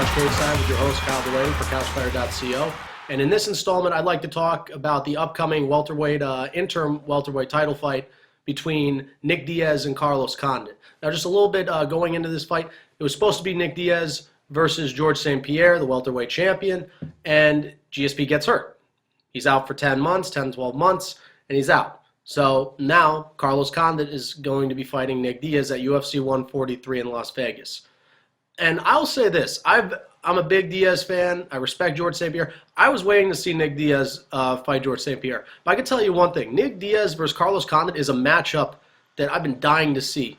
Couch Cageside with your host, Kyle Delaney for CouchFire.co. And in this installment, I'd like to talk about the upcoming interim welterweight title fight between Nick Diaz and Carlos Condit. Now, just a little bit going into this fight, it was supposed to be Nick Diaz versus Georges St-Pierre, the welterweight champion, and GSP gets hurt. He's out for 10 months, 10, 12 months, and he's out. So now Carlos Condit is going to be fighting Nick Diaz at UFC 143 in Las Vegas. And I'll say this, I'm a big Diaz fan. I respect Georges St-Pierre. I was waiting to see Nick Diaz fight Georges St-Pierre. But I can tell you one thing. Nick Diaz versus Carlos Condit is a matchup that I've been dying to see.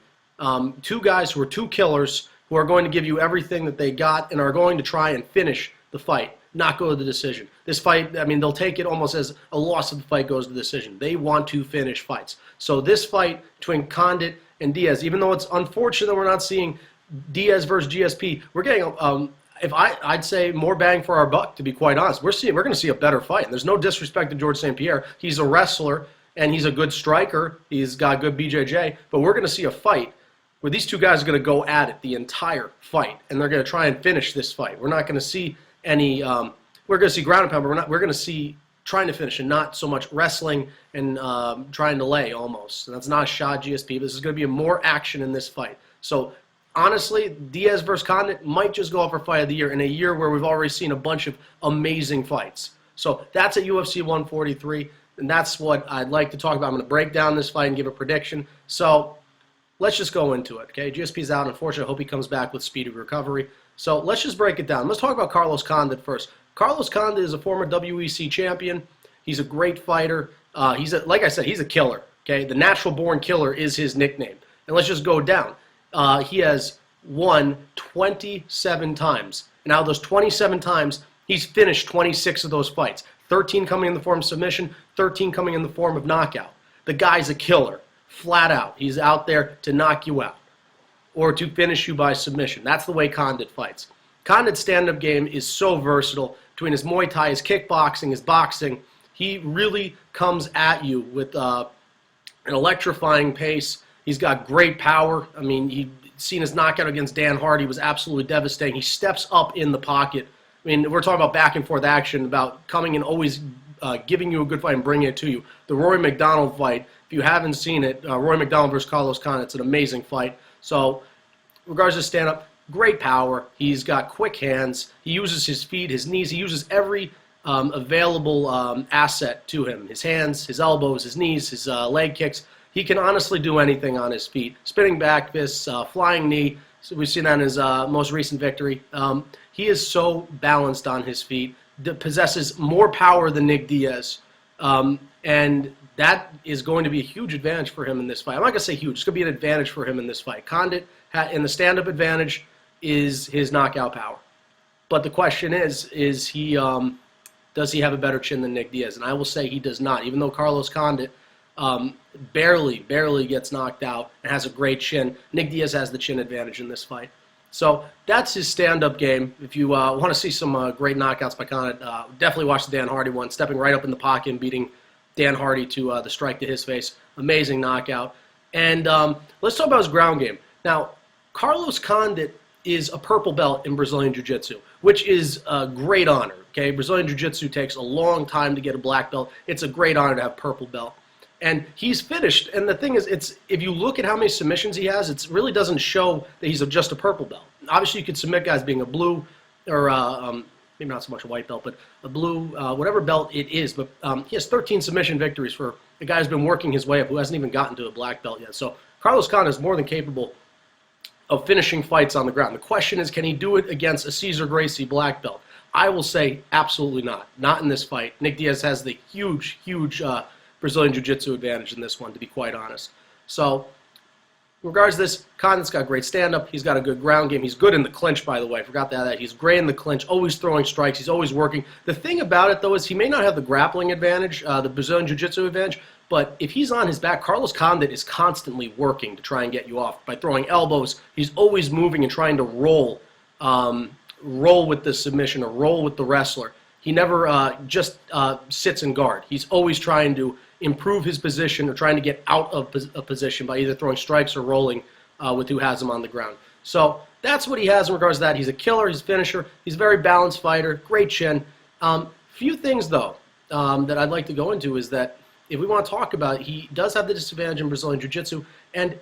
Two guys who are two killers who are going to give you everything that they got and are going to try and finish the fight, not go to the decision. This fight, I mean, they'll take it almost as a loss if the fight goes to the decision. They want to finish fights. So this fight between Condit and Diaz, even though it's unfortunate that we're not seeing Diaz versus GSP, we're getting I'd say more bang for our buck, to be quite honest. We're going to see a better fight. And there's no disrespect to Georges St-Pierre. He's a wrestler and he's a good striker. He's got good BJJ. But we're going to see a fight where these two guys are going to go at it the entire fight, and they're going to try and finish this fight. We're not going to see any. We're going to see ground and pound, but we're going to see trying to finish and not so much wrestling and trying to lay almost. And that's not a shot GSP. This is going to be more action in this fight. So honestly, Diaz versus Condit might just go up for fight of the year in a year where we've already seen a bunch of amazing fights. So that's at UFC 143, and that's what I'd like to talk about. I'm going to break down this fight and give a prediction. So let's just go into it, okay? GSP's out. Unfortunately, I hope he comes back with speedy recovery. So let's just break it down. Let's talk about Carlos Condit first. Carlos Condit is a former WEC champion. He's a great fighter. Like I said, he's a killer, okay? The natural-born killer is his nickname. And let's just go down. He has won 27 times. And out of those 27 times, he's finished 26 of those fights. 13 coming in the form of submission, 13 coming in the form of knockout. The guy's a killer, flat out. He's out there to knock you out or to finish you by submission. That's the way Condit fights. Condit's stand-up game is so versatile. Between his Muay Thai, his kickboxing, his boxing, he really comes at you with an electrifying pace. He's got great power. I mean, you've seen his knockout against Dan Hardy was absolutely devastating. He steps up in the pocket. I mean, we're talking about back and forth action, about coming and always giving you a good fight and bringing it to you. The Rory McDonald fight, if you haven't seen it, Rory McDonald versus Carlos Condit, it's an amazing fight. So, regards to stand-up, great power. He's got quick hands. He uses his feet, his knees. He uses every available asset to him. His hands, his elbows, his knees, his leg kicks. He can honestly do anything on his feet. Spinning back fists, flying knee. So we've seen that in his most recent victory. He is so balanced on his feet. Possesses more power than Nick Diaz. And that is going to be a huge advantage for him in this fight. I'm not going to say huge. It's going to be an advantage for him in this fight. Condit, in the stand-up advantage, is his knockout power. But the question is he does he have a better chin than Nick Diaz? And I will say he does not. Even though Carlos Condit barely gets knocked out and has a great chin, Nick Diaz has the chin advantage in this fight. So that's his stand-up game. If you want to see some great knockouts by Condit, definitely watch the Dan Hardy one, stepping right up in the pocket and beating Dan Hardy to the strike to his face. Amazing knockout. And let's talk about his ground game. Now, Carlos Condit is a purple belt in Brazilian Jiu-Jitsu, which is a great honor. Okay, Brazilian Jiu-Jitsu takes a long time to get a black belt. It's a great honor to have purple belt. And he's finished. And the thing is, if you look at how many submissions he has, it really doesn't show that he's just a purple belt. Obviously, you could submit guys being a blue or maybe not so much a white belt, but a blue, whatever belt it is. But he has 13 submission victories for a guy who's been working his way up, who hasn't even gotten to a black belt yet. So Carlos Condit is more than capable of finishing fights on the ground. The question is, can he do it against a Cesar Gracie black belt? I will say absolutely not. Not in this fight. Nick Diaz has the huge Brazilian Jiu-Jitsu advantage in this one, to be quite honest. So, in regards to this, Condit's got great stand-up. He's got a good ground game. He's good in the clinch, by the way. I forgot that. He's great in the clinch, always throwing strikes. He's always working. The thing about it, though, is he may not have the grappling advantage, the Brazilian Jiu-Jitsu advantage, but if he's on his back, Carlos Condit is constantly working to try and get you off. By throwing elbows, he's always moving and trying to roll with the submission or roll with the wrestler. He never just sits in guard. He's always trying to improve his position or trying to get out of a position by either throwing strikes or rolling with who has him on the ground. So that's what he has in regards to that. He's a killer. He's a finisher. He's a very balanced fighter. Great chin. Few things, though, that I'd like to go into is that if we want to talk about it, he does have the disadvantage in Brazilian Jiu-Jitsu, and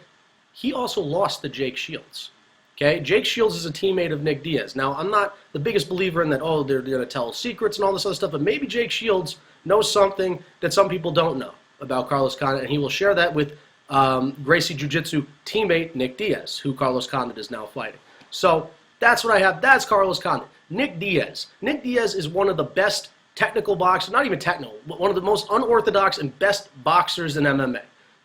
he also lost to Jake Shields. Okay, Jake Shields is a teammate of Nick Diaz. Now, I'm not the biggest believer in that, oh, they're going to tell secrets and all this other stuff, but maybe Jake Shields knows something that some people don't know about Carlos Condit, and he will share that with Gracie Jiu-Jitsu teammate Nick Diaz, who Carlos Condit is now fighting. So that's what I have. That's Carlos Condit. Nick Diaz. Nick Diaz is one of the best technical boxers, not even technical, but one of the most unorthodox and best boxers in MMA.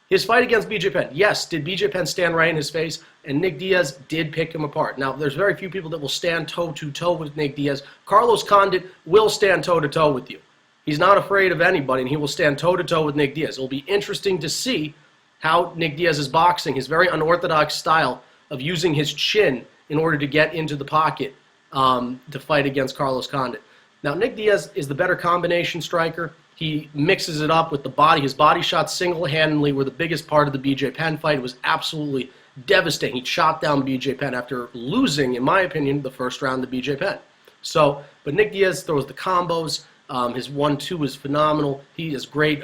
His fight against BJ Penn, yes, did BJ Penn stand right in his face, and Nick Diaz did pick him apart. Now, there's very few people that will stand toe-to-toe with Nick Diaz. Carlos Condit will stand toe-to-toe with you. He's not afraid of anybody, and he will stand toe-to-toe with Nick Diaz. It'll be interesting to see how Nick Diaz is boxing, his very unorthodox style of using his chin in order to get into the pocket to fight against Carlos Condit. Now, Nick Diaz is the better combination striker. He mixes it up with the body. His body shots single-handedly were the biggest part of the BJ Penn fight. It was absolutely devastating. He shot down BJ Penn after losing, in my opinion, the first round to BJ Penn. So, but Nick Diaz throws the combos. His 1-2 is phenomenal. He has great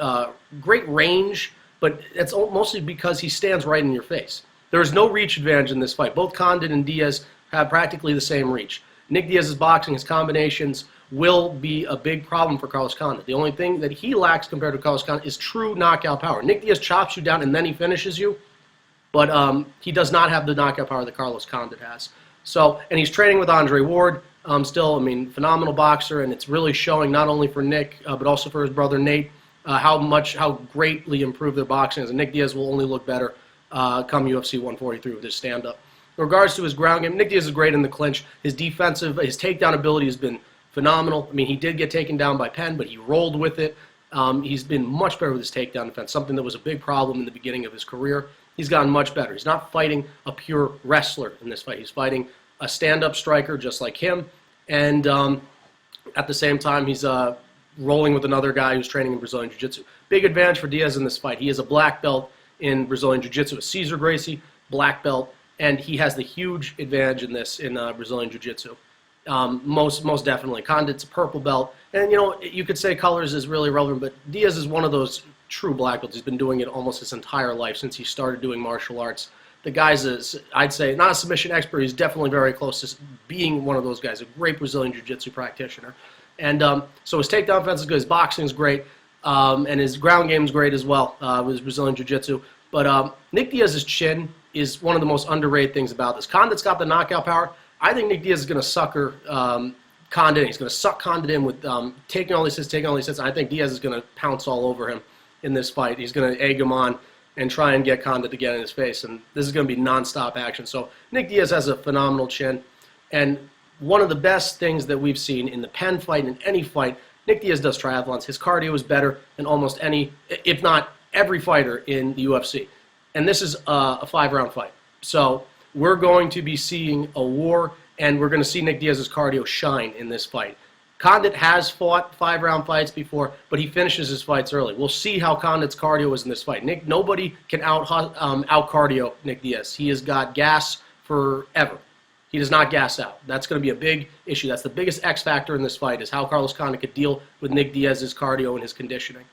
range, but it's mostly because he stands right in your face. There is no reach advantage in this fight. Both Condit and Diaz have practically the same reach. Nick Diaz's boxing, his combinations, will be a big problem for Carlos Condit. The only thing that he lacks compared to Carlos Condit is true knockout power. Nick Diaz chops you down and then he finishes you, but he does not have the knockout power that Carlos Condit has. So, and he's training with Andre Ward still. I mean, phenomenal boxer, and it's really showing not only for Nick, but also for his brother Nate, how greatly improved their boxing is. And Nick Diaz will only look better come UFC 143 with his stand-up. In regards to his ground game, Nick Diaz is great in the clinch. His takedown ability has been phenomenal. I mean, he did get taken down by Penn, but he rolled with it. He's been much better with his takedown defense, something that was a big problem in the beginning of his career. He's gotten much better. He's not fighting a pure wrestler in this fight. He's fighting a stand-up striker just like him, and at the same time, he's rolling with another guy who's training in Brazilian Jiu-Jitsu. Big advantage for Diaz in this fight. He is a black belt in Brazilian Jiu-Jitsu, a Cesar Gracie black belt, and he has the huge advantage in this in Brazilian Jiu-Jitsu. Most definitely. Condit's a purple belt, and you know, you could say colors is really relevant, but Diaz is one of those true black belts. He's been doing it almost his entire life since he started doing martial arts. The guy's I'd say, not a submission expert. He's definitely very close to being one of those guys, a great Brazilian Jiu-Jitsu practitioner. And so his takedown defense is good, his boxing is great, and his ground game is great as well with his Brazilian Jiu-Jitsu. But Nick Diaz's chin is one of the most underrated things about this. Condit's got the knockout power. I think Nick Diaz is going to sucker Condit. He's going to suck Condit in with taking all these hits. And I think Diaz is going to pounce all over him in this fight. He's going to egg him on and try and get Condit to get in his face. And this is going to be nonstop action. So Nick Diaz has a phenomenal chin. And one of the best things that we've seen in the Penn fight and in any fight, Nick Diaz does triathlons. His cardio is better than almost any, if not every fighter in the UFC. And this is a 5-round fight. So we're going to be seeing a war, and we're going to see Nick Diaz's cardio shine in this fight. Condit has fought 5-round fights before, but he finishes his fights early. We'll see how Condit's cardio is in this fight. Nobody can out-cardio Nick Diaz. He has got gas forever. He does not gas out. That's going to be a big issue. That's the biggest X factor in this fight, is how Carlos Condit could deal with Nick Diaz's cardio and his conditioning.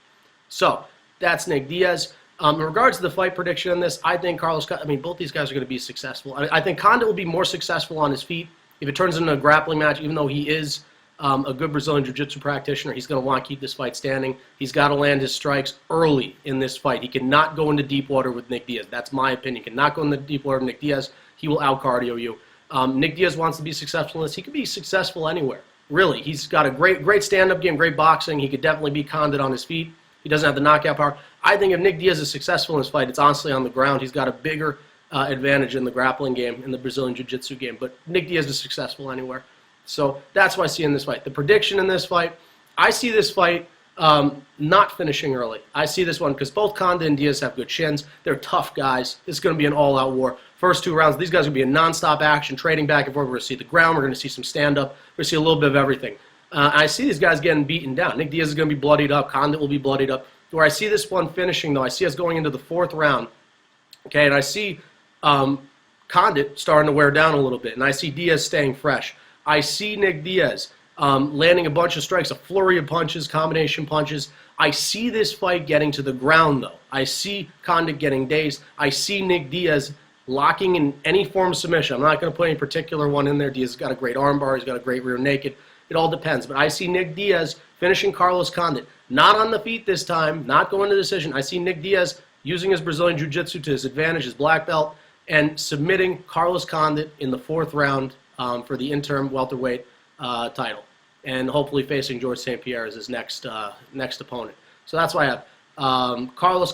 So that's Nick Diaz. In regards to the fight prediction in this, I think both these guys are going to be successful. I think Condit will be more successful on his feet. If it turns into a grappling match, even though he is a good Brazilian Jiu-Jitsu practitioner, he's going to want to keep this fight standing. He's got to land his strikes early in this fight. He cannot go into deep water with Nick Diaz. That's my opinion. He cannot go into deep water with Nick Diaz. He will out-cardio you. Nick Diaz wants to be successful in this. He could be successful anywhere, really. He's got a great stand-up game, great boxing. He could definitely beat Condit on his feet. He doesn't have the knockout power. I think if Nick Diaz is successful in this fight, it's honestly on the ground. He's got a bigger advantage in the grappling game, in the Brazilian Jiu-Jitsu game. But Nick Diaz is successful anywhere. So that's what I see in this fight. The prediction in this fight, I see this fight not finishing early. I see this one because both Condit and Diaz have good chins. They're tough guys. It's going to be an all-out war. First 2 rounds, these guys are going to be in nonstop action, trading back and forth. We're going to see the ground. We're going to see some stand-up. We're going to see a little bit of everything. I see these guys getting beaten down. Nick Diaz is going to be bloodied up. Condit will be bloodied up. Where I see this one finishing, though, I see us going into the 4th round. Okay, and I see Condit starting to wear down a little bit, and I see Diaz staying fresh. I see Nick Diaz landing a bunch of strikes, a flurry of punches, combination punches. I see this fight getting to the ground, though. I see Condit getting dazed. I see Nick Diaz locking in any form of submission. I'm not going to put any particular one in there. Diaz has got a great armbar. He's got a great rear naked. It all depends. But I see Nick Diaz finishing Carlos Condit. Not on the feet this time, not going to decision. I see Nick Diaz using his Brazilian Jiu-Jitsu to his advantage, his black belt, and submitting Carlos Condit in the 4th round for the interim welterweight title, and hopefully facing Georges St-Pierre as his next opponent. So that's why I have Carlos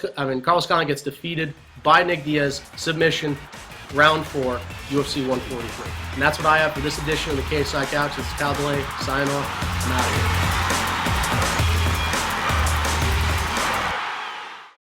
Condit gets defeated by Nick Diaz, submission, round 4, UFC 143. And that's what I have for this edition of the KSI Couch. This is Cal Delay, signing off. I'm out of here.